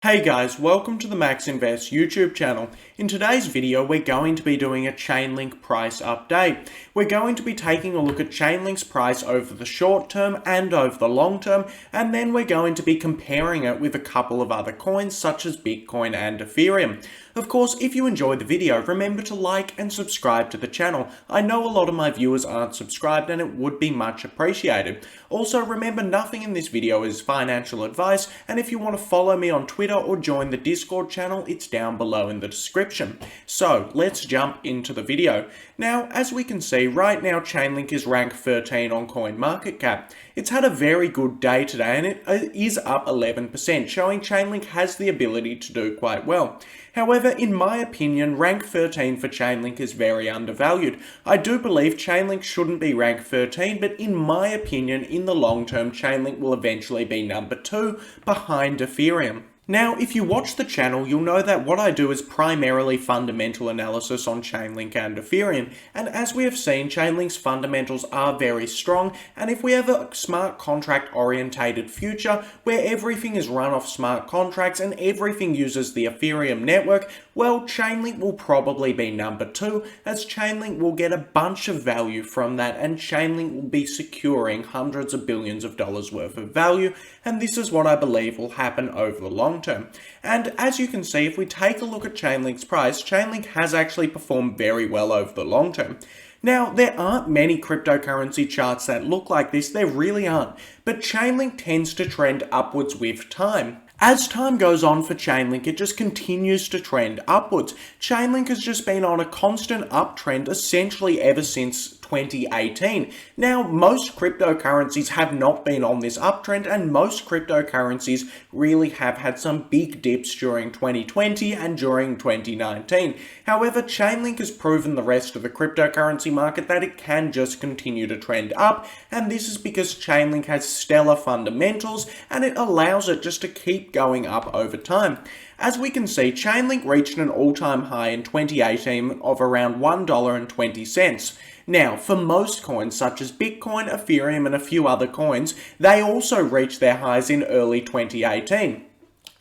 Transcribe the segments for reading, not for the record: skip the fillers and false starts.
Hey guys, welcome to the Max Invest YouTube channel. In today's video, we're going to be doing a Chainlink price update. We're going to be taking a look at Chainlink's price over the short term and over the long term, and then we're going to be comparing it with a couple of other coins such as Bitcoin and Ethereum. Of course, if you enjoyed the video, remember to like and subscribe to the channel. I know a lot of my viewers aren't subscribed and it would be much appreciated. Also, remember nothing in this video is financial advice, and if you want to follow me on Twitter or join the Discord channel, it's down below in the description. So, let's jump into the video. Now, as we can see, right now Chainlink is ranked 13 on CoinMarketCap. It's had a very good day today and it is up 11%, showing Chainlink has the ability to do quite well. However, in my opinion, rank 13 for Chainlink is very undervalued. I do believe Chainlink shouldn't be ranked 13, but in my opinion, in the long term, Chainlink will eventually be number 2 behind Ethereum. Now, if you watch the channel, you'll know that what I do is primarily fundamental analysis on Chainlink and Ethereum, and as we have seen, Chainlink's fundamentals are very strong, and if we have a smart contract orientated future where everything is run off smart contracts and everything uses the Ethereum network, well, Chainlink will probably be number 2, as Chainlink will get a bunch of value from that, and Chainlink will be securing hundreds of billions of dollars worth of value, and this is what I believe will happen over the long term. And as you can see, if we take a look at Chainlink's price, Chainlink has actually performed very well over the long term. Now, there aren't many cryptocurrency charts that look like this, there really aren't, but Chainlink tends to trend upwards with time. As time goes on for Chainlink, it just continues to trend upwards. Chainlink has just been on a constant uptrend essentially ever since 2018. Now, most cryptocurrencies have not been on this uptrend, and most cryptocurrencies really have had some big dips during 2020 and during 2019. However, Chainlink has proven the rest of the cryptocurrency market that it can just continue to trend up, and this is because Chainlink has stellar fundamentals and it allows it just to keep going up over time. As we can see, Chainlink reached an all-time high in 2018 of around $1.20. Now, for most coins such as Bitcoin, Ethereum and a few other coins, they also reached their highs in early 2018.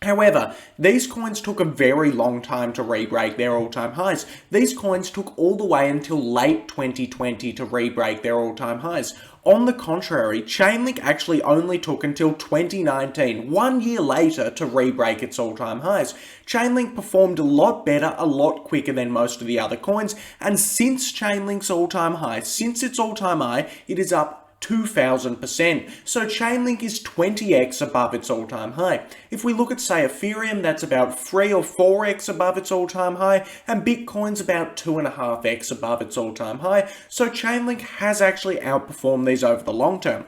However, these coins took a very long time to re-break their all-time highs. These coins took all the way until late 2020 to re-break their all-time highs. On the contrary, Chainlink actually only took until 2019, 1 year later, to re-break its all-time highs. Chainlink performed a lot better, a lot quicker than most of the other coins, and since Chainlink's all-time high, since its all-time high, it is up 2000%. So Chainlink is 20x above its all-time high. If we look at, say, Ethereum, that's about 3 or 4x above its all-time high, and Bitcoin's about 2.5x above its all-time high. So Chainlink has actually outperformed these over the long term.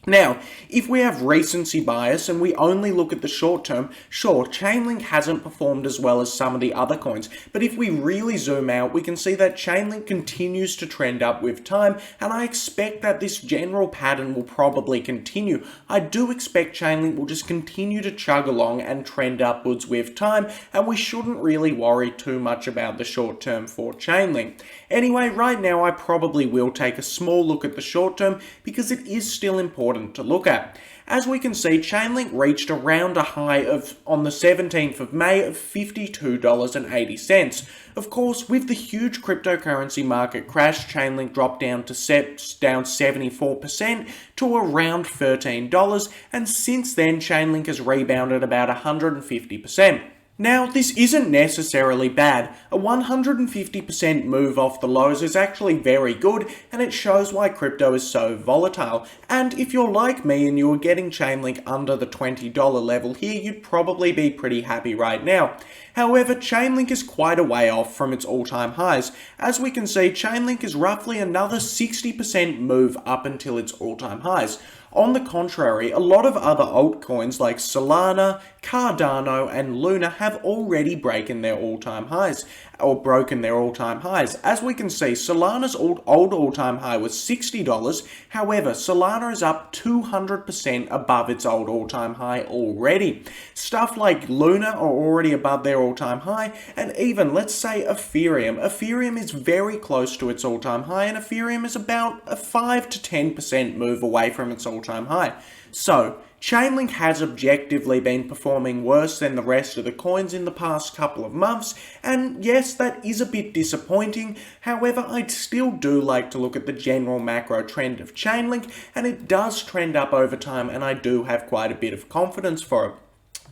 Now, if we have recency bias and we only look at the short term, sure, Chainlink hasn't performed as well as some of the other coins, but if we really zoom out, we can see that Chainlink continues to trend up with time, and I expect that this general pattern will probably continue. I do expect Chainlink will just continue to chug along and trend upwards with time, and we shouldn't really worry too much about the short term for Chainlink. Anyway, right now I probably will take a small look at the short term because it is still important to look at. As we can see, Chainlink reached around a high of, on the 17th of May, of $52.80. Of course, with the huge cryptocurrency market crash, Chainlink dropped down 74% to around $13, and since then Chainlink has rebounded about 150%. Now, this isn't necessarily bad. A 150% move off the lows is actually very good, and it shows why crypto is so volatile. And if you're like me and you're getting Chainlink under the $20 level here, you'd probably be pretty happy right now. However, Chainlink is quite a way off from its all-time highs. As we can see, Chainlink is roughly another 60% move up until its all-time highs. On the contrary, a lot of other altcoins like Solana, Cardano, and Luna have already broken their all-time highs. As we can see, Solana's old all-time high was $60. However, Solana is up 200% above its old all-time high already. Stuff like Luna are already above their all-time high, and even, let's say, Ethereum. Ethereum is very close to its all-time high, and Ethereum is about a 5 to 10% move away from its all-time high. So, Chainlink has objectively been performing worse than the rest of the coins in the past couple of months, and yes, that is a bit disappointing. However, I still do like to look at the general macro trend of Chainlink, and it does trend up over time, and I do have quite a bit of confidence for it.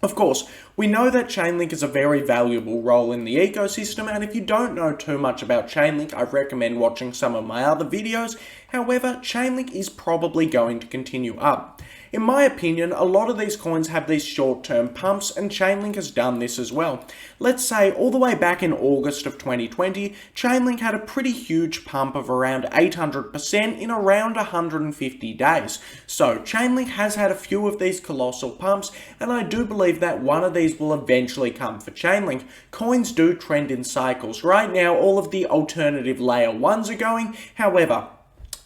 Of course, we know that Chainlink is a very valuable role in the ecosystem, and if you don't know too much about Chainlink, I recommend watching some of my other videos. However, Chainlink is probably going to continue up. In my opinion, a lot of these coins have these short-term pumps, and Chainlink has done this as well. Let's say all the way back in August of 2020, Chainlink had a pretty huge pump of around 800% in around 150 days. So Chainlink has had a few of these colossal pumps, and I do believe that one of these will eventually come for Chainlink. Coins do trend in cycles. Right now, all of the alternative layer 1s are going. However,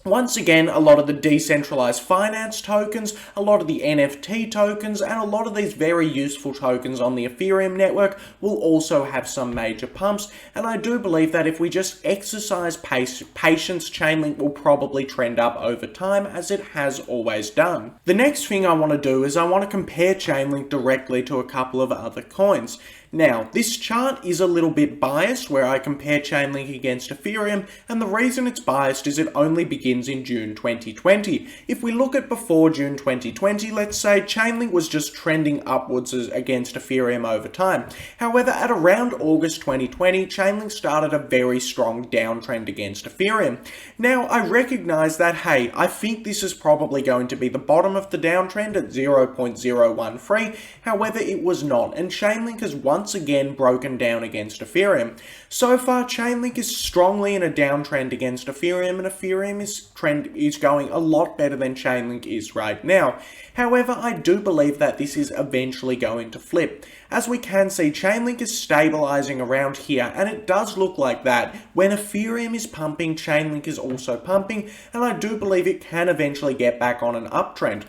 once again, a lot of the decentralized finance tokens, a lot of the NFT tokens, and a lot of these very useful tokens on the Ethereum network will also have some major pumps, and I do believe that if we just exercise patience, Chainlink will probably trend up over time, as it has always done. The next thing I want to do is I want to compare Chainlink directly to a couple of other coins. Now, this chart is a little bit biased where I compare Chainlink against Ethereum, and the reason it's biased is it only begins in June 2020. If we look at before June 2020, let's say Chainlink was just trending upwards against Ethereum over time. However, at around August 2020, Chainlink started a very strong downtrend against Ethereum. Now, I recognize that, hey, I think this is probably going to be the bottom of the downtrend at 0.013. However, it was not, and Chainlink has once again broken down against Ethereum. So far, Chainlink is strongly in a downtrend against Ethereum, and Ethereum's trend is going a lot better than Chainlink is right now. However, I do believe that this is eventually going to flip. As we can see, Chainlink is stabilizing around here, and it does look like that. When Ethereum is pumping, Chainlink is also pumping, and I do believe it can eventually get back on an uptrend.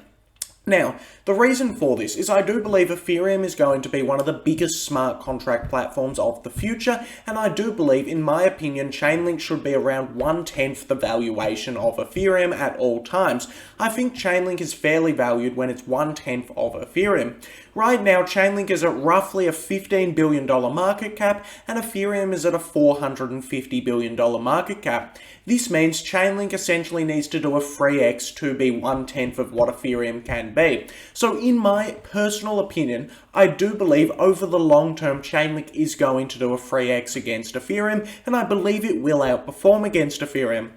Now, the reason for this is I do believe Ethereum is going to be one of the biggest smart contract platforms of the future, and I do believe, in my opinion, Chainlink should be around 1/10 the valuation of Ethereum at all times. I think Chainlink is fairly valued when it's 1/10 of Ethereum. Right now, Chainlink is at roughly a $15 billion market cap, and Ethereum is at a $450 billion market cap. This means Chainlink essentially needs to do a 3x to be 1/10 of what Ethereum can be. So in my personal opinion, I do believe over the long term Chainlink is going to do a 3x against Ethereum, and I believe it will outperform against Ethereum.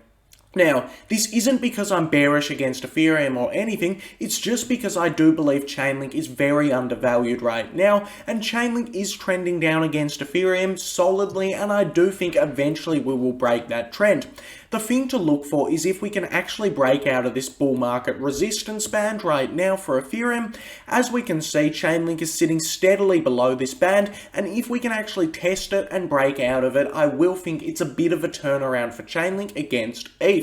Now, this isn't because I'm bearish against Ethereum or anything, it's just because I do believe Chainlink is very undervalued right now, and Chainlink is trending down against Ethereum solidly, and I do think eventually we will break that trend. The thing to look for is if we can actually break out of this bull market resistance band right now for Ethereum. As we can see, Chainlink is sitting steadily below this band, and if we can actually test it and break out of it, I will think it's a bit of a turnaround for Chainlink against ETH.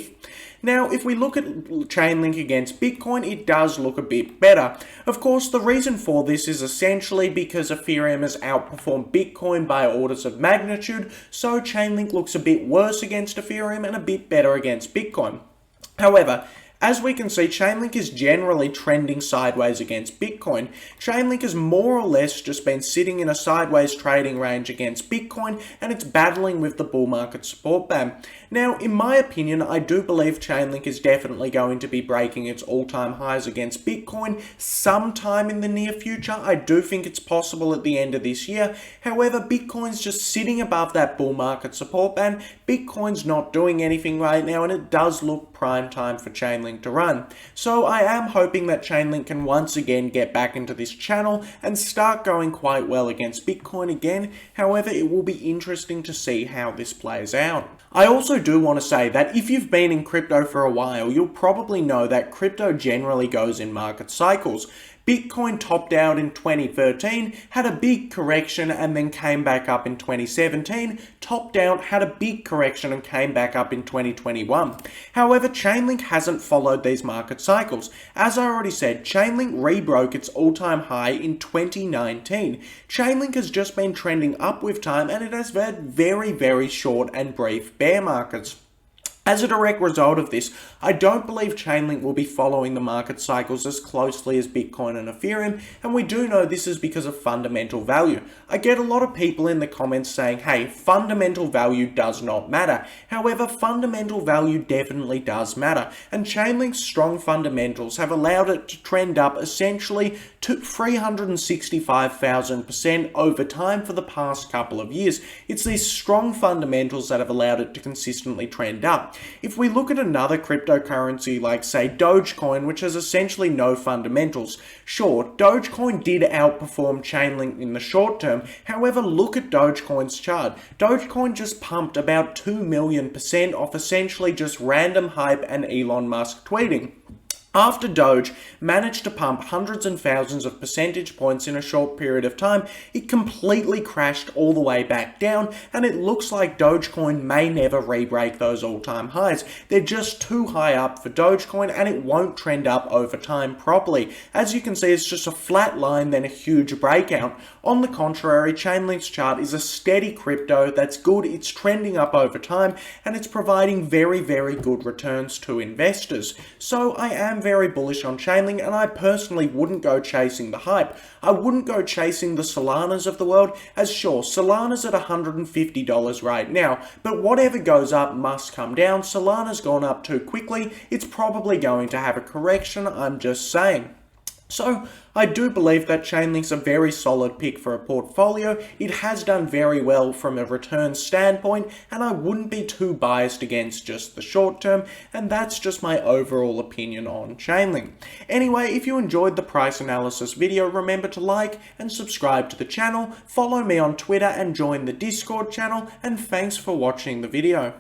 Now, if we look at Chainlink against Bitcoin, it does look a bit better. Of course, the reason for this is essentially because Ethereum has outperformed Bitcoin by orders of magnitude, so Chainlink looks a bit worse against Ethereum and a bit better against Bitcoin. However, as we can see, Chainlink is generally trending sideways against Bitcoin. Chainlink has more or less just been sitting in a sideways trading range against Bitcoin, and it's battling with the bull market support band. Now, in my opinion, I do believe Chainlink is definitely going to be breaking its all-time highs against Bitcoin sometime in the near future. I do think it's possible at the end of this year. However, Bitcoin's just sitting above that bull market support band. Bitcoin's not doing anything right now, and it does look prime time for Chainlink to run. So I am hoping that Chainlink can once again get back into this channel and start going quite well against Bitcoin again. However, it will be interesting to see how this plays out. I also do want to say that if you've been in crypto for a while, you'll probably know that crypto generally goes in market cycles. Bitcoin topped out in 2013, had a big correction and then came back up in 2017, topped out, had a big correction and came back up in 2021. However, Chainlink hasn't followed these market cycles. As I already said, Chainlink rebroke its all-time high in 2019. Chainlink has just been trending up with time, and it has had very, very short and brief bear markets. As a direct result of this, I don't believe Chainlink will be following the market cycles as closely as Bitcoin and Ethereum, and we do know this is because of fundamental value. I get a lot of people in the comments saying, hey, fundamental value does not matter. However, fundamental value definitely does matter, and Chainlink's strong fundamentals have allowed it to trend up essentially to 365,000% over time for the past couple of years. It's these strong fundamentals that have allowed it to consistently trend up. If we look at another cryptocurrency like, say, Dogecoin, which has essentially no fundamentals, sure, Dogecoin did outperform Chainlink in the short term. However, look at Dogecoin's chart. Dogecoin just pumped about 2 million% off essentially just random hype and Elon Musk tweeting. After Doge managed to pump hundreds and thousands of percentage points in a short period of time, it completely crashed all the way back down, and it looks like Dogecoin may never re-break those all-time highs. They're just too high up for Dogecoin, and it won't trend up over time properly. As you can see, it's just a flat line, then a huge breakout. On the contrary, Chainlink's chart is a steady crypto that's good, it's trending up over time, and it's providing very, very good returns to investors. So I am very bullish on Chainlink, and I personally wouldn't go chasing the hype. I wouldn't go chasing the Solanas of the world, as sure, Solana's at $150 right now, but whatever goes up must come down. Solana's gone up too quickly, it's probably going to have a correction, I'm just saying. So, I do believe that Chainlink's a very solid pick for a portfolio. It has done very well from a return standpoint, and I wouldn't be too biased against just the short term, and that's just my overall opinion on Chainlink. Anyway, if you enjoyed the price analysis video, remember to like and subscribe to the channel, follow me on Twitter and join the Discord channel, and thanks for watching the video.